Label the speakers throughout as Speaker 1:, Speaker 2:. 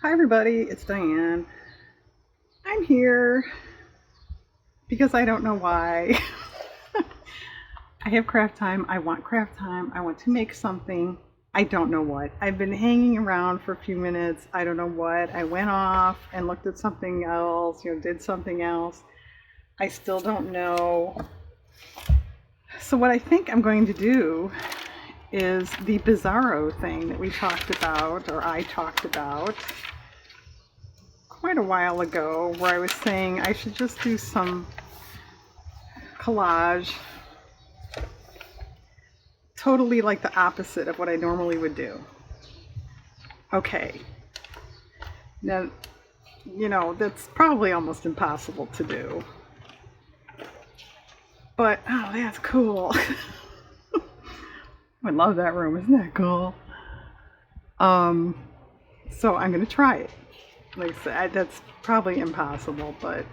Speaker 1: Hi everybody, it's Diane. I'm here because I don't know why. I have craft time. I want craft time. I want to make something. I don't know what. I've been hanging around for a few minutes. I don't know what. I went off and looked at something else, did something else. I still don't know. So what I think I'm going to do is the Bizarro thing that we talked about, or I talked about quite a while ago, where I was saying I should just do some collage, totally like the opposite of what I normally would do. Okay, now, that's probably almost impossible to do. But, oh, that's cool. I love that room, isn't that cool? So I'm going to try it. Like I said, that's probably impossible, but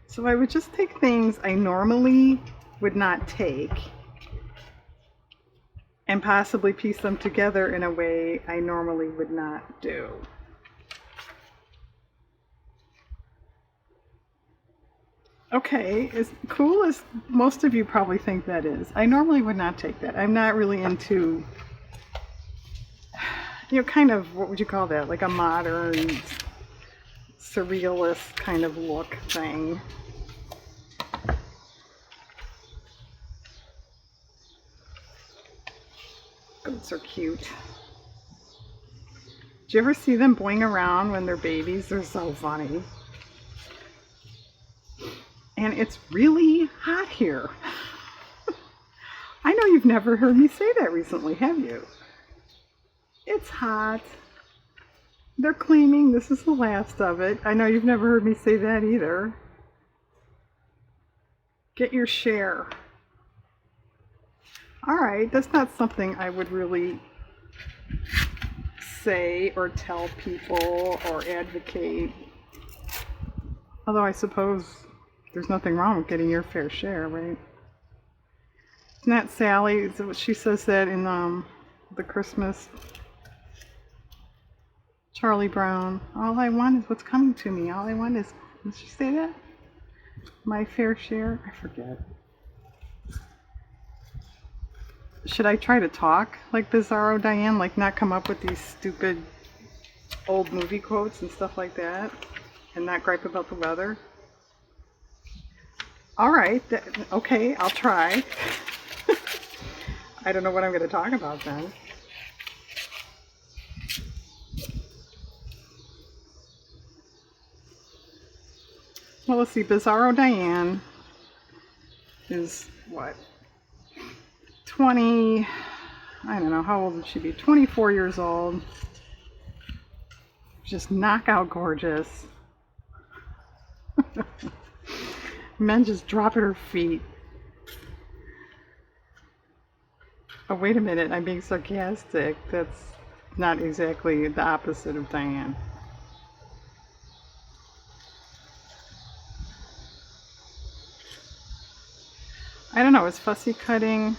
Speaker 1: so I would just take things I normally would not take and possibly piece them together in a way I normally would not do. Okay, as cool as most of you probably think that is, I normally would not take that. I'm not really into, kind of, what would you call that? Like a modern, surrealist kind of look thing. Goats are cute. Do you ever see them boing around when they're babies? They're so funny. And it's really hot here. I know you've never heard me say that recently, have you? It's hot. They're claiming this is the last of it. I know you've never heard me say that either. Get your share. Alright, that's not something I would really say or tell people or advocate. Although I suppose there's nothing wrong with getting your fair share, right? Isn't that Sally? She says that in the Christmas Charlie Brown. All I want is what's coming to me. All I want is, did she say that? My fair share? I forget. Should I try to talk like Bizarro Diane? Like not come up with these stupid old movie quotes and stuff like that? And not gripe about the weather? Alright, okay, I'll try. I don't know what I'm going to talk about then. Well, let's see. Bizarro Diane is what? 20, I don't know, how old would she be? 24 years old. Just knockout gorgeous. Men just drop at her feet. Oh, wait a minute, I'm being sarcastic. That's not exactly the opposite of Diane. I don't know, is fussy cutting...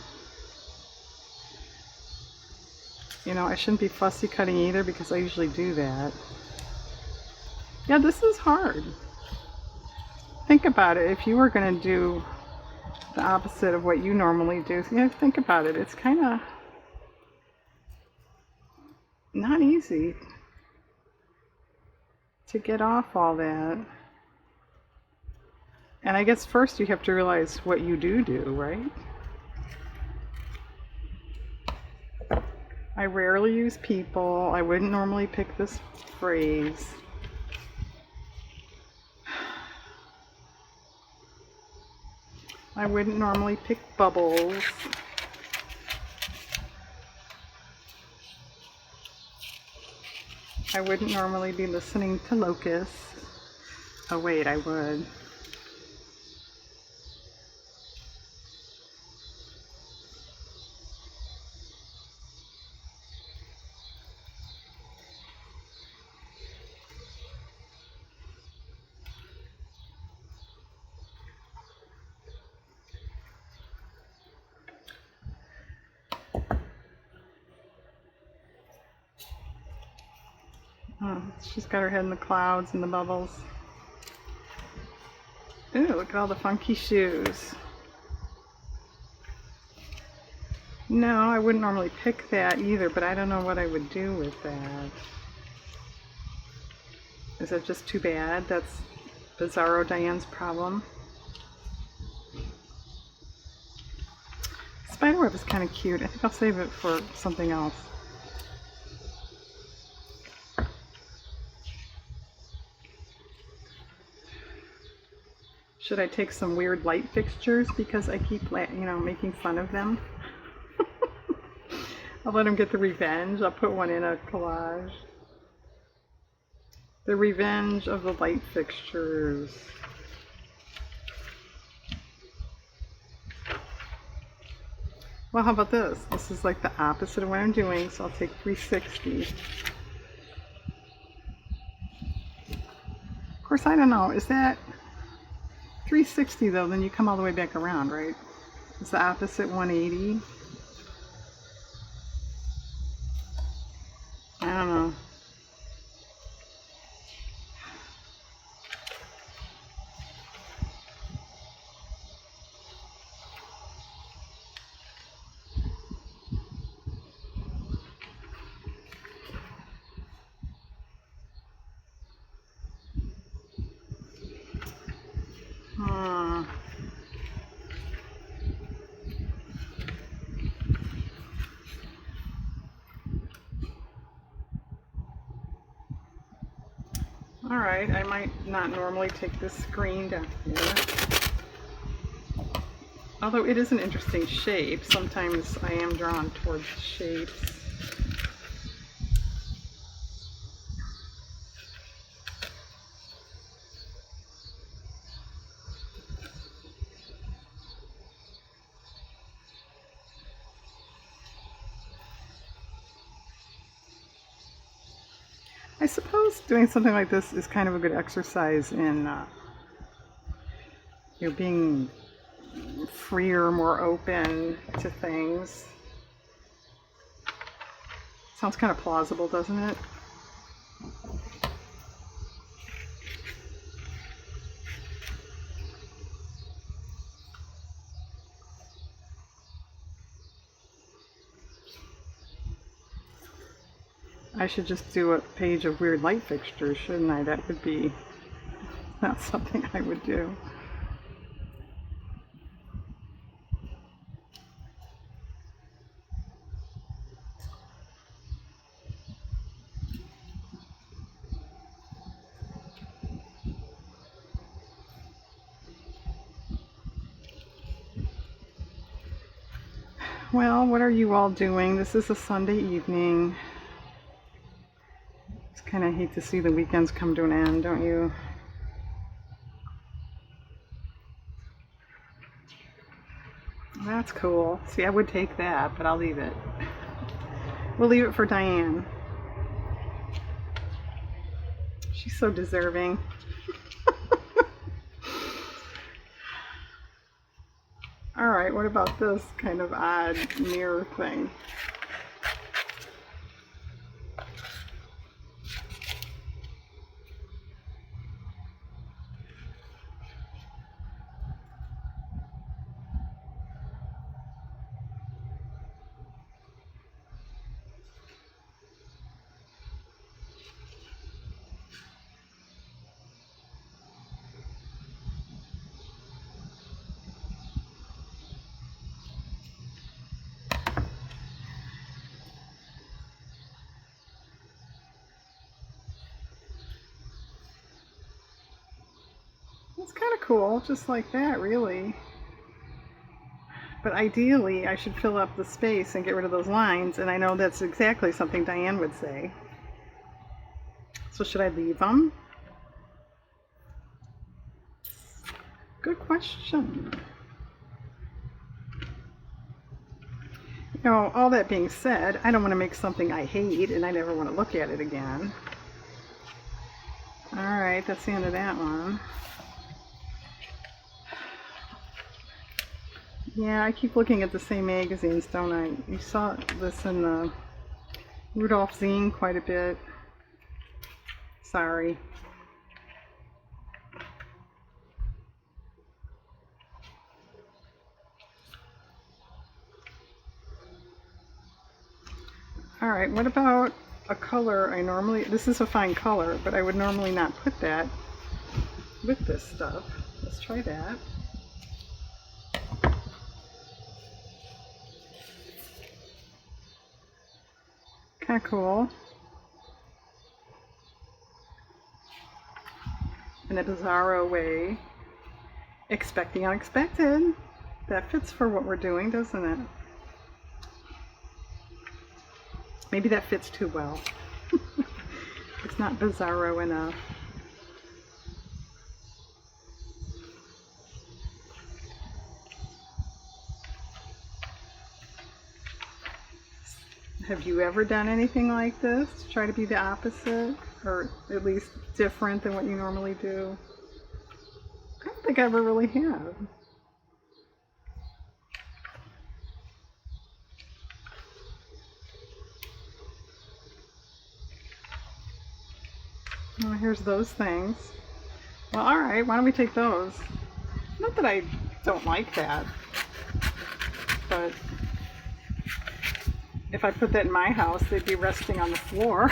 Speaker 1: I shouldn't be fussy cutting either because I usually do that. Yeah, this is hard. Think about it. If you were going to do the opposite of what you normally do, think about it. It's kind of not easy to get off all that. And I guess first you have to realize what you do, right? I rarely use people. I wouldn't normally pick this phrase. I wouldn't normally pick bubbles. I wouldn't normally be listening to locusts. Oh wait, I would. Oh, she's got her head in the clouds and the bubbles. Ooh, look at all the funky shoes. No, I wouldn't normally pick that either, but I don't know what I would do with that. Is that just too bad? That's Bizarro Diane's problem. Spiderweb is kind of cute. I think I'll save it for something else. Should I take some weird light fixtures because I keep, making fun of them? I'll let them get the revenge. I'll put one in a collage. The revenge of the light fixtures. Well, how about this? This is like the opposite of what I'm doing, so I'll take 360. Of course, I don't know. Is that 360 though? Then you come all the way back around, right? Is the opposite 180? I don't know. Alright, I might not normally take this screen down here. Although it is an interesting shape, sometimes I am drawn towards shapes. I suppose doing something like this is kind of a good exercise in being freer, more open to things. Sounds kind of plausible, doesn't it? I should just do a page of weird light fixtures, shouldn't I? That would be not something I would do. Well, what are you all doing? This is a Sunday evening. Just kind of hate to see the weekends come to an end, don't you? That's cool. See, I would take that, but I'll leave it. We'll leave it for Diane. She's so deserving. Alright, what about this kind of odd mirror thing? It's kind of cool, just like that, really. But ideally, I should fill up the space and get rid of those lines, and I know that's exactly something Diane would say. So should I leave them? Good question. All that being said, I don't want to make something I hate, and I never want to look at it again. Alright, that's the end of that one. Yeah, I keep looking at the same magazines, don't I? You saw this in the Rudolph zine quite a bit. Sorry. Alright, what about a color I normally, this is a fine color, but I would normally not put that with this stuff. Let's try that. Kind of cool. In a Bizarro way. Expect the unexpected. That fits for what we're doing, doesn't it? Maybe that fits too well. It's not Bizarro enough. Have you ever done anything like this? Try to be the opposite, or at least different than what you normally do? I don't think I ever really have. Oh, here's those things. Well, alright, why don't we take those? Not that I don't like that, but if I put that in my house, they'd be resting on the floor.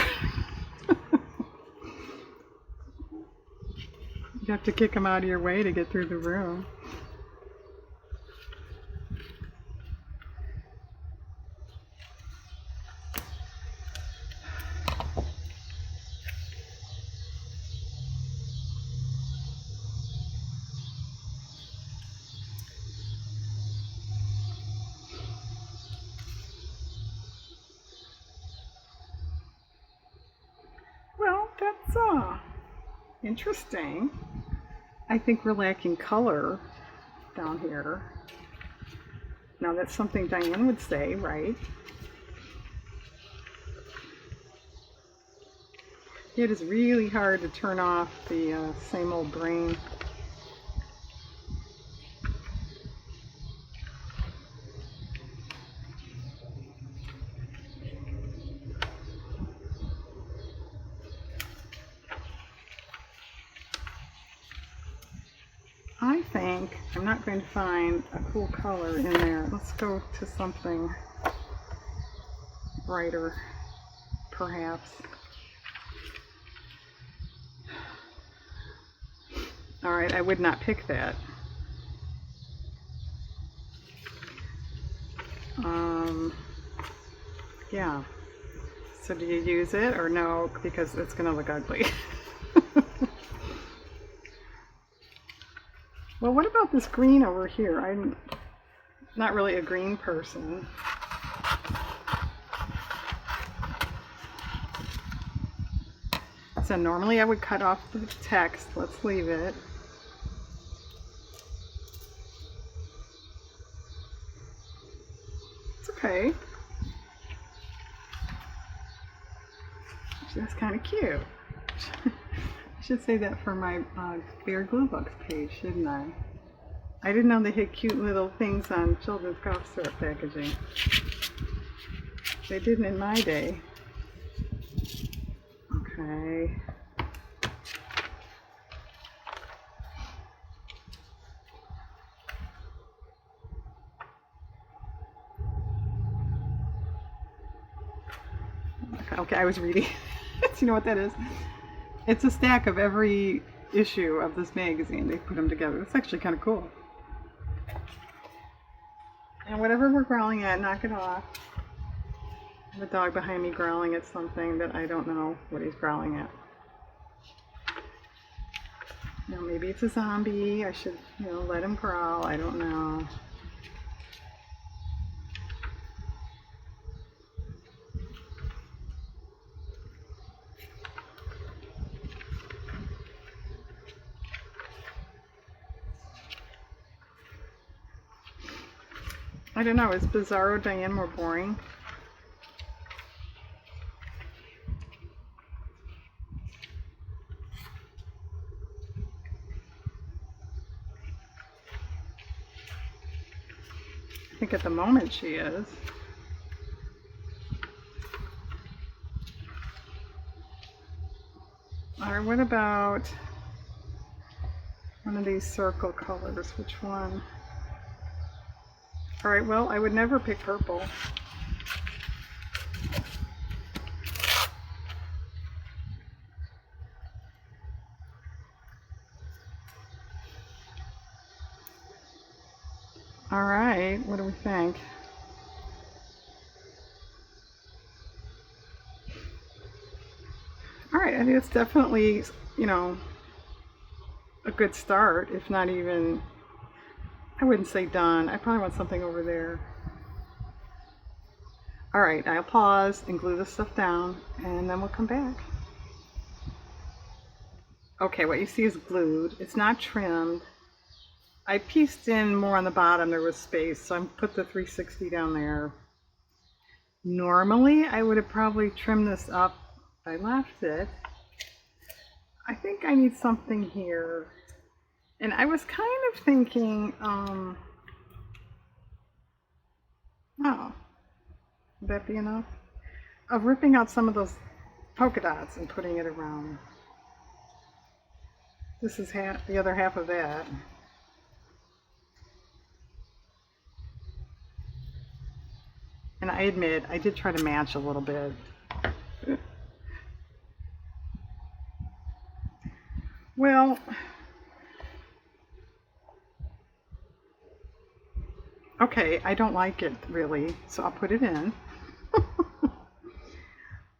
Speaker 1: You have to kick them out of your way to get through the room. Well, that's interesting. I think we're lacking color down here. Now that's something Diane would say, right? It is really hard to turn off the same old brain. I think I'm not going to find a cool color in there. Let's go to something brighter, perhaps. Alright, I would not pick that. Yeah. So do you use it or no? Because it's going to look ugly. Well, what about this green over here? I'm not really a green person. So normally I would cut off the text. Let's leave it. It's okay. That's kind of cute. I should say that for my Bear Glue Books page, shouldn't I? I didn't know they had cute little things on children's cough syrup packaging. They didn't in my day. Okay. Okay, I was reading. You know what that is? It's a stack of every issue of this magazine. They put them together. It's actually kind of cool. And whatever we're growling at, knock it off. I have a dog behind me growling at something that I don't know what he's growling at. Now maybe it's a zombie. I should, let him growl. I don't know. I don't know, is Bizarro Diane more boring? I think at the moment she is. Alright, what about one of these circle colors? Which one? Alright, well, I would never pick purple. Alright, what do we think? Alright, I think it's definitely, you know, a good start, if not even, I wouldn't say done. I probably want something over there. Alright, I'll pause and glue this stuff down, and then we'll come back. Okay, what you see is glued. It's not trimmed. I pieced in more on the bottom, there was space, so I put the 360 down there. Normally, I would have probably trimmed this up. I left it. I think I need something here. And I was kind of thinking, oh, would that be enough? Of ripping out some of those polka dots and putting it around. This is half, the other half of that. And I admit, I did try to match a little bit. Well, okay, I don't like it really, so I'll put it in.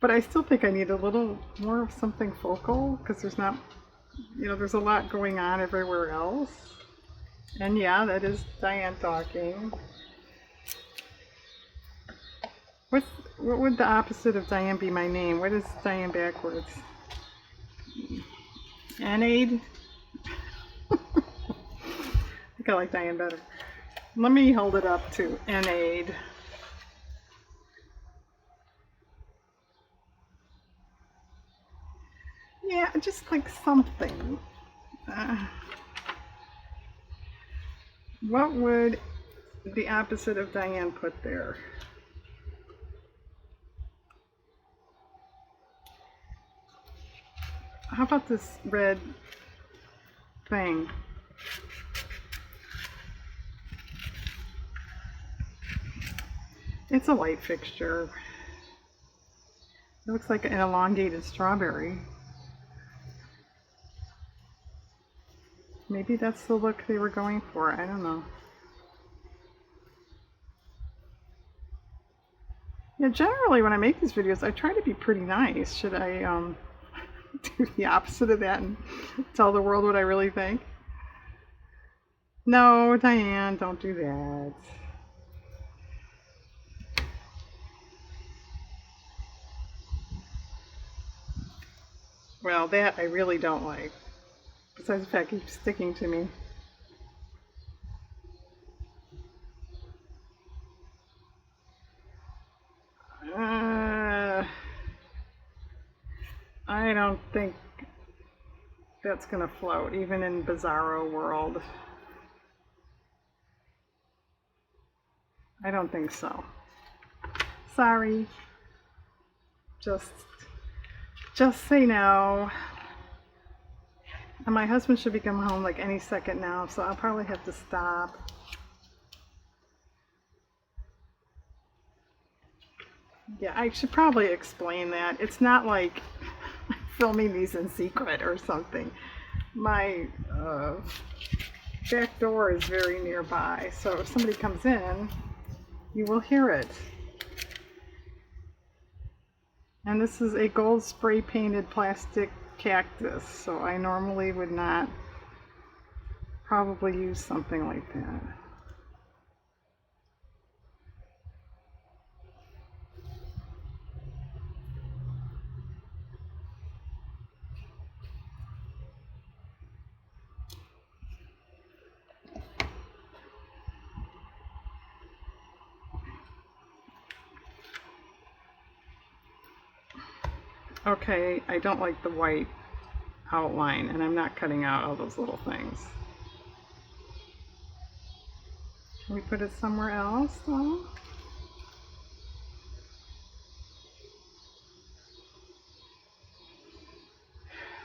Speaker 1: But I still think I need a little more of something focal, because there's not, you know, there's a lot going on everywhere else. And yeah, that is Diane talking. What would the opposite of Diane be my name? What is Diane backwards? Anade? I think I like Diane better. Let me hold it up to Anade. Yeah, just like something. What would the opposite of Diane put there? How about this red thing? It's a light fixture. It looks like an elongated strawberry. Maybe that's the look they were going for. I don't know. Yeah, generally when I make these videos, I try to be pretty nice. Should I do the opposite of that and tell the world what I really think? No, Diane, don't do that. Well, that I really don't like. Besides the fact it keeps sticking to me. I don't think that's gonna float, even in Bizarro world. I don't think so. Sorry. Just say no. And my husband should be coming home like any second now, so I'll probably have to stop. Yeah, I should probably explain that. It's not like filming these in secret or something. My back door is very nearby, so if somebody comes in, you will hear it. And this is a gold spray painted plastic cactus, so I normally would not probably use something like that. Okay, I don't like the white outline, and I'm not cutting out all those little things. Can we put it somewhere else, though?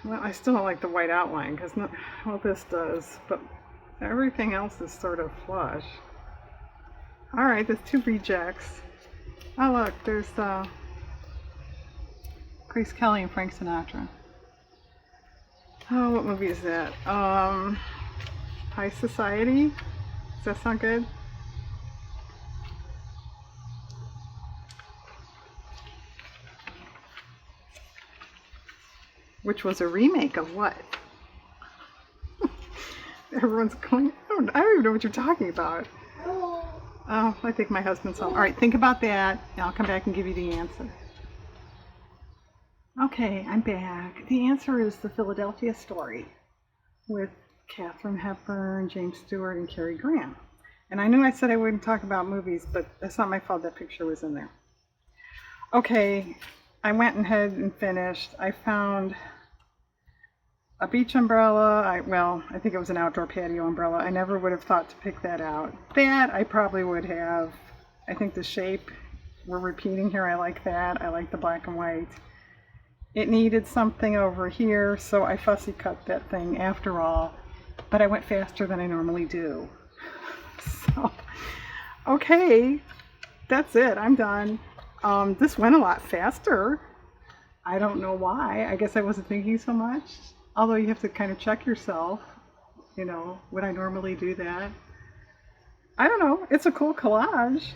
Speaker 1: Well, I still don't like the white outline because, well, this does, but everything else is sort of flush. All right, there's 2 rejects. Oh, look, there's Grace Kelly and Frank Sinatra. Oh, what movie is that? High Society? Does that sound good? Which was a remake of what? Everyone's going, I don't even know what you're talking about. Oh, I think my husband's home. All right, think about that, and I'll come back and give you the answer. Okay, I'm back. The answer is The Philadelphia Story with Katharine Hepburn, James Stewart, and Cary Grant. And I knew I said I wouldn't talk about movies, but that's not my fault. That picture was in there. Okay, I went ahead and finished. I found a beach umbrella. I think it was an outdoor patio umbrella. I never would have thought to pick that out. That I probably would have. I think the shape we're repeating here, I like that. I like the black and white. It needed something over here, so I fussy cut that thing after all. But I went faster than I normally do. So, okay, that's it. I'm done. This went a lot faster. I don't know why. I guess I wasn't thinking so much. Although you have to kind of check yourself. You know, would I normally do that? I don't know. It's a cool collage.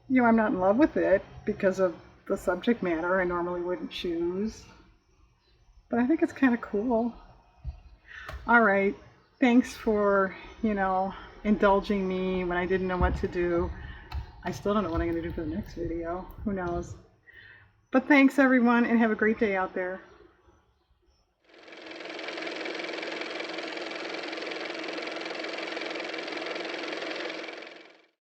Speaker 1: You know, I'm not in love with it because of the subject matter I normally wouldn't choose. But I think it's kind of cool. All right. Thanks for, indulging me when I didn't know what to do. I still don't know what I'm going to do for the next video. Who knows? But thanks, everyone, and have a great day out there.